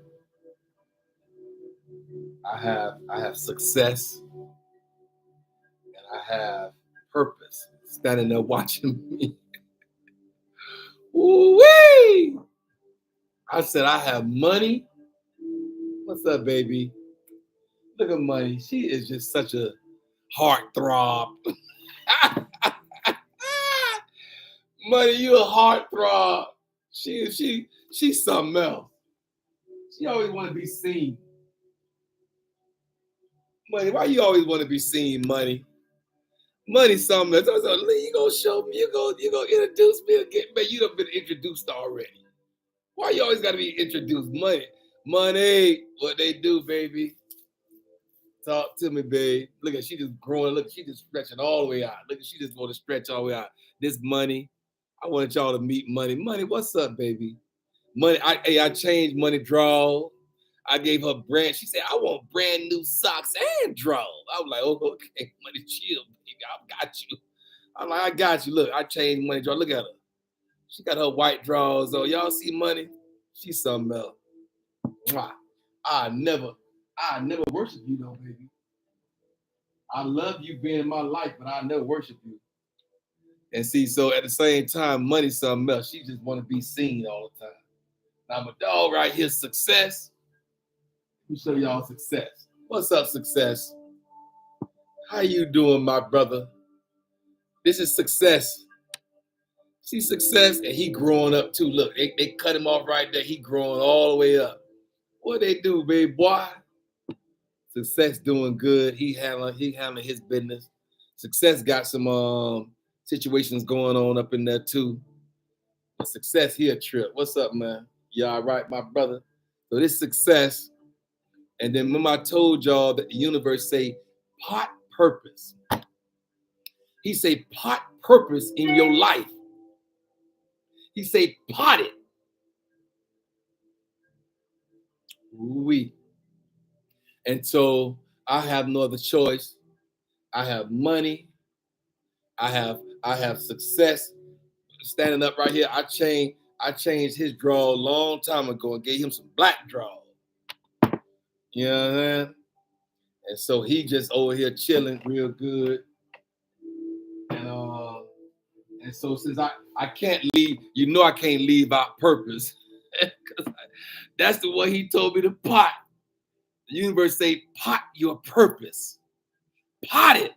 I have success, and I have purpose. Standing there watching me. Woo-wee! I said I have money. What's up, baby? Look at Money. She is just such a heartthrob. Money, you a heartthrob. She's something else. She always want to be seen. Money, why you always want to be seen, Money? Money something else. So, you gonna show me, you gonna introduce me again. Man, you done been introduced already. Why you always gotta be introduced? Money, what they do, baby? Talk to me, babe. Look at she just growing. Look, she just stretching all the way out. Look at she just want to stretch all the way out. This Money, I wanted y'all to meet Money. Money, what's up, baby? Money, I changed Money draw. I gave her brand. She said, I want brand new socks and draw. I was like, oh, okay, Money, chill, baby. I got you. I'm like, I got you. Look, I changed Money draw. Look at her. She got her white drawers on. Y'all see Money? She's something else. Mwah. I never worship you though, baby. I love you being in my life, but I never worship you. And see, so at the same time, Money's something else. She just want to be seen all the time. Now my dog right here, Success. Let me show y'all Success. What's up, Success? How you doing, my brother? This is Success. See Success, and he growing up too. Look, they cut him off right there. He growing all the way up. What they do, baby boy? Success doing good. He handling his business. Success got some situations going on up in there too. But Success here trip. What's up, man? You all right, my brother? So this Success. And then remember I told y'all that the universe say pot purpose. He say pot purpose in your life. He say pot it. Oui. And so I have no other choice. I have money. I have success. Standing up right here, I changed his draw a long time ago and gave him some black draw. You know what I'm saying? And so he just over here chilling real good. And so since I can't leave, I can't leave out purpose. That's the way he told me to pot. The universe say, pot your purpose. Pot it.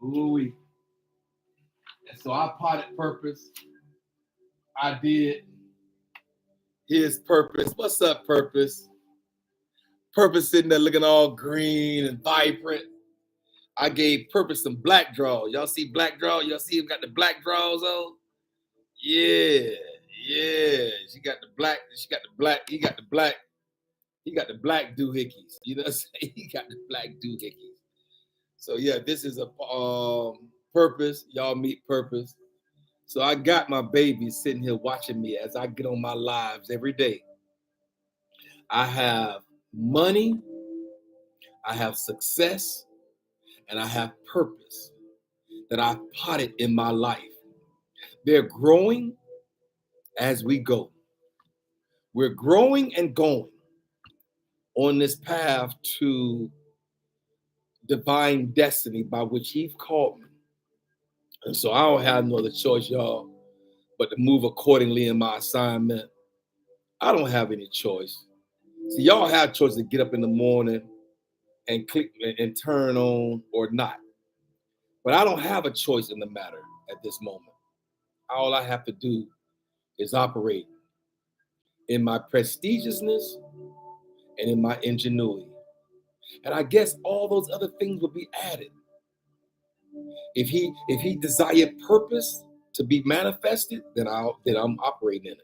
Ooh-wee. And so I potted purpose. I did his purpose. What's up, purpose? Purpose sitting there looking all green and vibrant. I gave Purpose some black draw. Y'all see black draw? Y'all see him got the black draws on? Yeah. He got the black doohickeys. You know what I'm saying? He got the black doohickeys. So yeah, this is a Purpose. Y'all meet Purpose. So I got my baby sitting here watching me as I get on my lives every day. I have money, I have success, and I have purpose that I've potted in my life. They're growing as we go. We're growing and going on this path to divine destiny by which He's called me. And so I don't have no other choice, y'all, but to move accordingly in my assignment. I don't have any choice. See, y'all have choice to get up in the morning and click and turn on or not. But I don't have a choice in the matter at this moment. All I have to do is operate in my prestigiousness and in my ingenuity. And I guess all those other things will be added. If he desired purpose to be manifested, then I'm operating in it.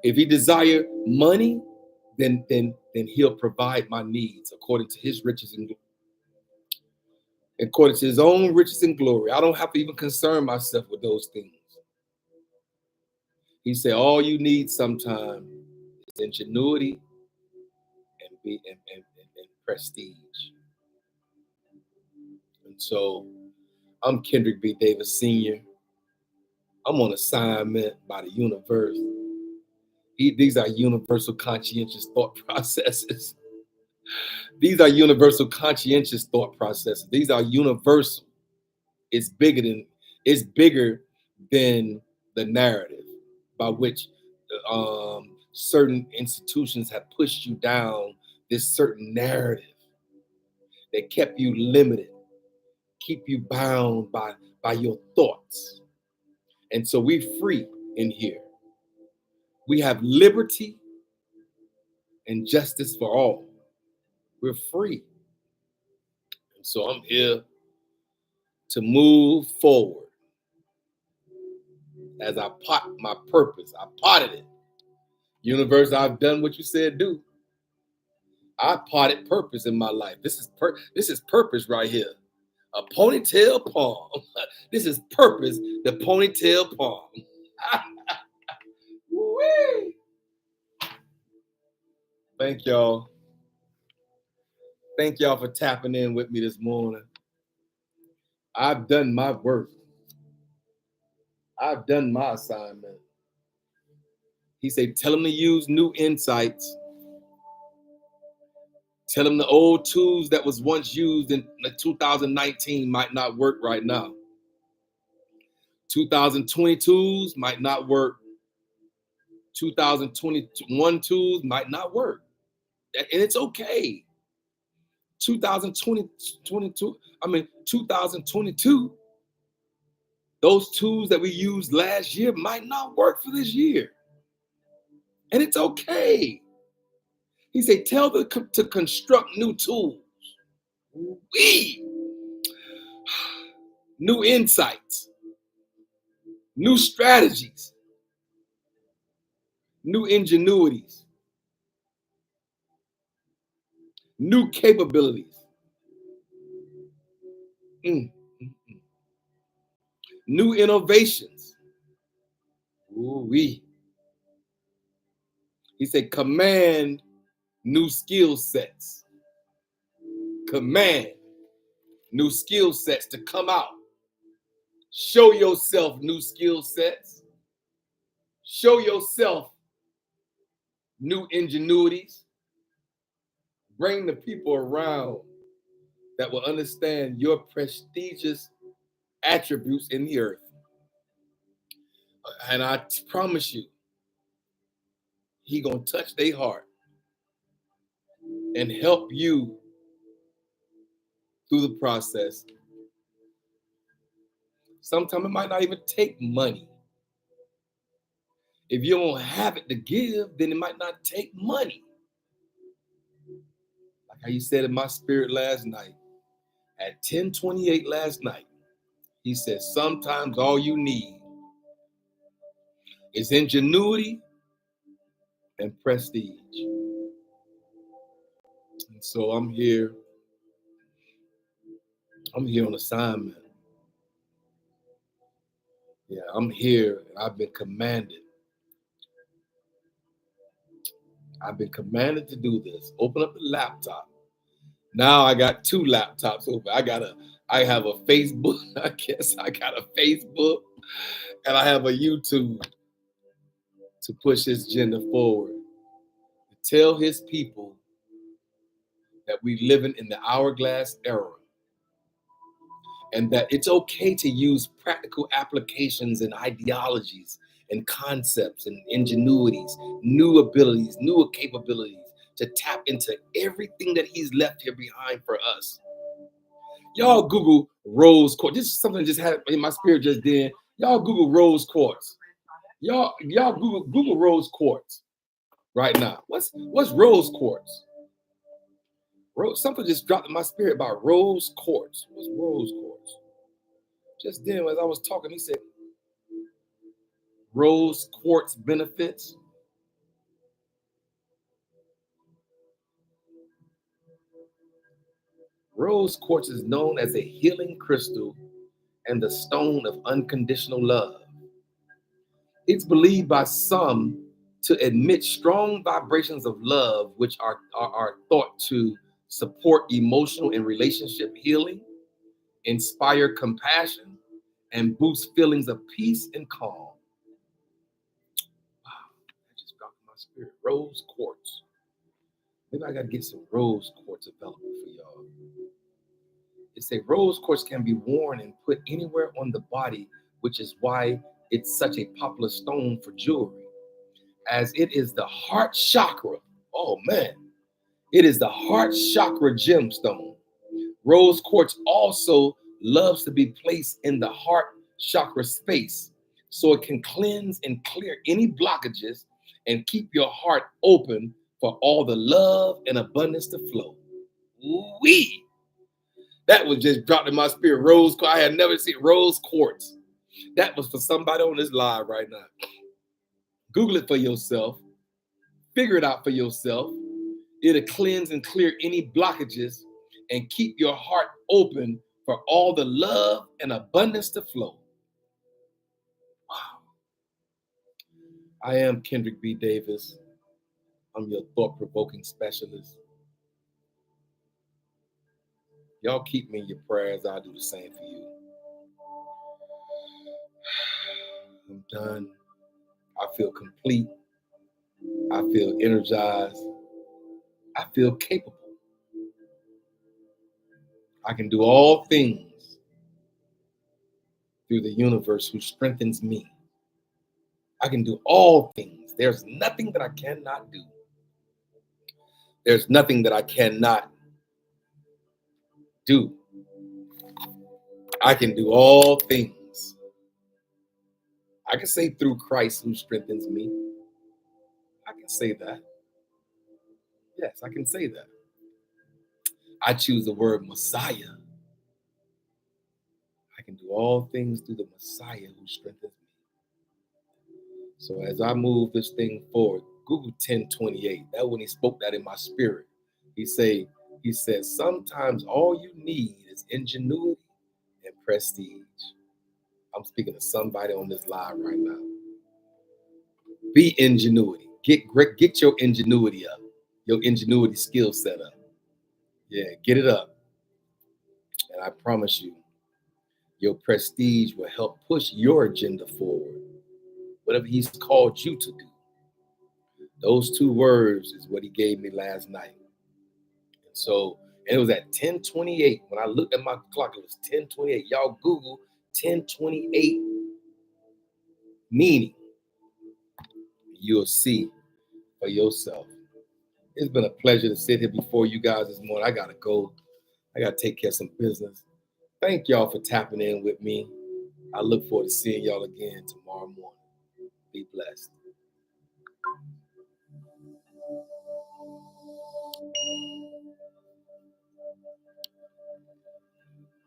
If he desire money, then he'll provide my needs according to his riches and according to his own riches and glory. I don't have to even concern myself with those things. He said, all you need sometime is ingenuity and prestige. And so I'm Kendrick B. Davis Sr. I'm on assignment by the universe. These are universal conscientious thought processes. These are universal conscientious thought processes. These are universal. It's bigger than the narrative by which certain institutions have pushed you down this certain narrative that kept you limited, keep you bound by your thoughts. And so we're free in here. We have liberty and justice for all. We're free. And so I'm here to move forward as I pot my purpose. I potted it. Universe, I've done what you said do. I potted purpose in my life. This is purpose right here. A ponytail palm. This is purpose, the ponytail palm. Thank y'all. Thank y'all for tapping in with me this morning. I've done my work. I've done my assignment. He said, tell them to use new insights. Tell them the old tools that was once used in 2019 might not work right now. 2020 tools might not work. 2021 tools might not work. And it's okay. 2022, those tools that we used last year might not work for this year. And it's okay. He said, tell them to construct new tools. New insights. New strategies. New ingenuities. New capabilities. New innovations. Ooh-wee. He said, command new skill sets. Command new skill sets to come out. Show yourself new skill sets. Show yourself new ingenuities. Bring the people around that will understand your prestigious attributes in the earth. And I promise you, he gonna touch their heart and help you through the process. Sometimes it might not even take money. If you don't have it to give, then it might not take money. Like how you said in my spirit last night, at 10:28 last night, he said, sometimes all you need is ingenuity and prestige. And so I'm here on assignment. Yeah, I'm here and I've been commanded. I've been commanded to do this. Open up the laptop. Now I got two laptops open. I have a Facebook. I guess I got a Facebook and I have a YouTube to push his agenda forward. To tell his people that we living in the Hourglass Era. And that it's okay to use practical applications and ideologies and concepts and ingenuities, new abilities, new capabilities to tap into everything that he's left here behind for us. Y'all Google rose quartz. This is something that just had in my spirit just then. Y'all Google rose quartz. Y'all Google rose quartz right now. What's rose quartz? Something just dropped in my spirit about rose quartz. What's rose quartz? Just then, as I was talking, he said, rose quartz benefits. Rose quartz is known as a healing crystal and the stone of unconditional love. It's believed by some to emit strong vibrations of love, which are thought to support emotional and relationship healing, inspire compassion, and boost feelings of peace and calm. Wow, that just dropped in my spirit. Rose quartz. Maybe I got to get some rose quartz available for y'all. It says rose quartz can be worn and put anywhere on the body, which is why it's such a popular stone for jewelry, as it is the heart chakra. Oh man, it is the heart chakra gemstone. Rose quartz also loves to be placed in the heart chakra space so it can cleanse and clear any blockages and keep your heart open for all the love and abundance to flow. Wee! That was just dropped in my spirit. Rose quartz. I had never seen rose quartz. That was for somebody on this live right now. Google it for yourself. Figure it out for yourself. It'll cleanse and clear any blockages and keep your heart open for all the love and abundance to flow. Wow. I am Kendrick B. Davis. I'm your thought-provoking specialist. Y'all keep me in your prayers. I'll do the same for you. I'm done. I feel complete. I feel energized. I feel capable. I can do all things through the universe who strengthens me. I can do all things. There's nothing that I cannot do. There's nothing that I cannot do. I can do all things. I can say through Christ who strengthens me. I can say that. Yes, I can say that. I choose the word Messiah. I can do all things through the Messiah who strengthens me. So as I move this thing forward, Google 1028. That when he spoke that in my spirit. He said, sometimes all you need is ingenuity and prestige. I'm speaking to somebody on this live right now. Be ingenuity. Get your ingenuity up. Your ingenuity skill set up. Yeah, get it up. And I promise you, your prestige will help push your agenda forward. Whatever he's called you to do. Those two words is what he gave me last night. And it was at 10:28. When I looked at my clock, it was 10:28. Y'all Google 10:28 meaning. You'll see for yourself. It's been a pleasure to sit here before you guys this morning. I got to go. I got to take care of some business. Thank y'all for tapping in with me. I look forward to seeing y'all again tomorrow morning. Be blessed.